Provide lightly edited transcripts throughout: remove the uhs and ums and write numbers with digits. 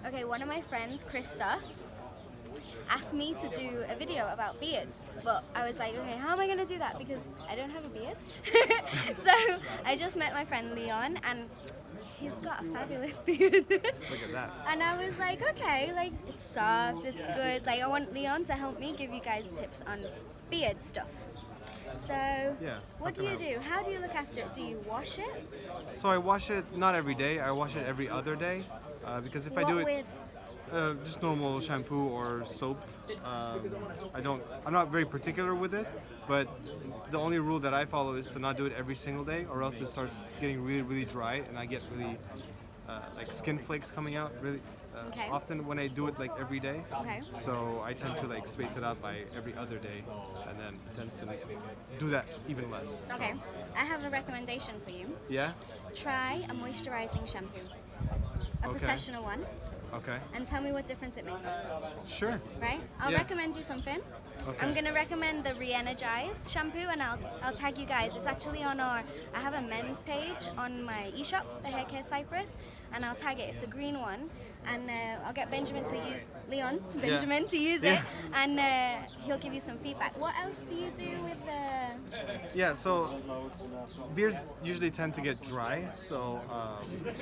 Okay, one of my friends, Christos, asked me to do a video about beards, but I was like, okay, how am I going to do that because I don't have a beard? So I just met my friend Leon, and he's got a fabulous beard. Look at that. And I was like, okay, like it's soft, it's good. Like I want Leon to help me give you guys tips on beard stuff. So Yeah, what do you do? How do you look after it? Do you wash it? So I wash it not every day. I wash it every other day because if I do What it with? just normal shampoo or soap, I'm not very particular with it. But the only rule that I follow is to not do it every single day, or else it starts getting really, really dry, and I get really like skin flakes coming out really Okay. often when I do it like every day. Okay. So I tend to like space it out by every other day, and then it tends to like, do that even less. So, Okay. I have a recommendation for you. yeah. Try a moisturizing shampoo, a Okay. professional one, Okay. and tell me what difference it makes. Sure. Right? I'll Yeah. recommend you something. Okay. I'm gonna recommend the Re-Energize shampoo, and I'll tag you guys. It's actually on I have a men's page on my eshop, the Hair Care Cyprus, and I'll tag it. It's a green one, and I'll get Benjamin to use Benjamin to use it, Yeah. and he'll give you some feedback. What else do you do with the? Yeah, so beards usually tend to get dry. So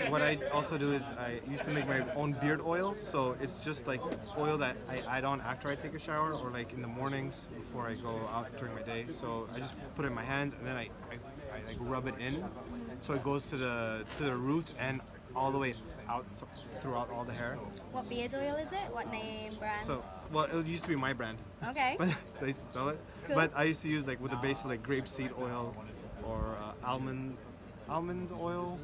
what I also do is I used to make my own beard oil. So it's just like oil that I add on after I take a shower, or like in the mornings before I go out during my day. So I just put it in my hands, and then I like rub it in, so it goes to the root and all the way out throughout all the hair. What beard oil is it? What name, brand? So well, it used to be my brand. Okay. Because I used to sell it. Cool. But I used to use like with a base of like grapeseed oil or almond oil.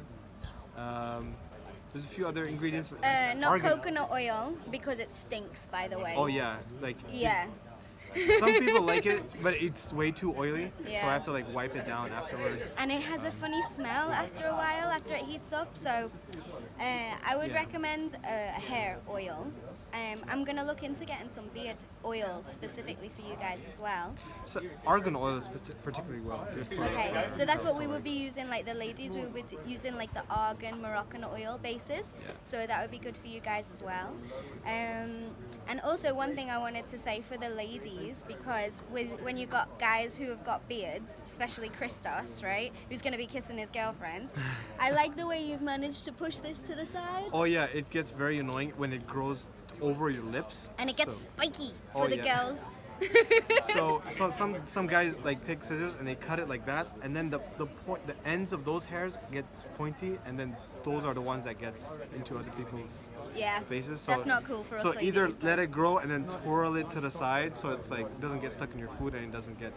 There's a few other ingredients. Not Argan- coconut oil because it stinks, by the way. Oh yeah, like Yeah. some people like it, but it's way too oily. So Yeah. I have to like wipe it down afterwards. And it has a funny smell after a while, after it heats up. So I would Yeah. recommend a hair oil. I'm gonna look into getting some beard oils specifically for you guys as well. So argan oil is particularly well good for. Okay, so that's what we would be using, like the ladies, we would be using like the argan Moroccan oil bases. Yeah. So that would be good for you guys as well. And also one thing I wanted to say for the ladies, because when you got guys who have got beards, especially Christos, right, who's going to be kissing his girlfriend, I like the way you've managed to push this to the side. Oh yeah, it gets very annoying when it grows over your lips. And it gets So- spiky for Oh, the yeah. girls. So some guys like take scissors and they cut it like that, and then the ends of those hairs gets pointy, and then those are the ones that gets into other people's Yeah, faces. So that's not cool for us So ladies. either let it grow and then twirl it to the side, so it's like it doesn't get stuck in your food and it doesn't get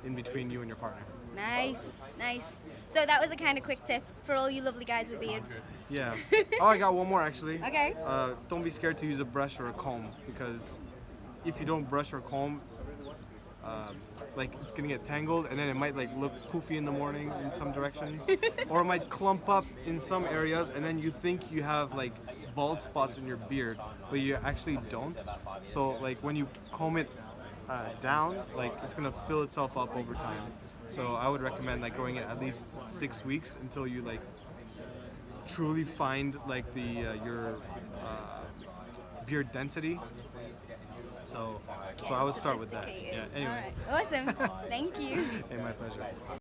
in between you and your partner. Nice, nice. So that was a kind of quick tip for all you lovely guys with beards. Yeah. Oh, I got one more actually. Okay. Don't be scared to use a brush or a comb, because if you don't brush or comb, like it's gonna get tangled, and then it might like look poofy in the morning in some directions, or it might clump up in some areas, and then you think you have like bald spots in your beard, but you actually don't. So like when you comb it down, like it's gonna fill itself up over time. So I would recommend like growing it at least 6 weeks until you like truly find like your beard density. So I would start with that. Sophisticated. Yeah. Anyway. All right. Awesome. Thank you. Hey, my pleasure.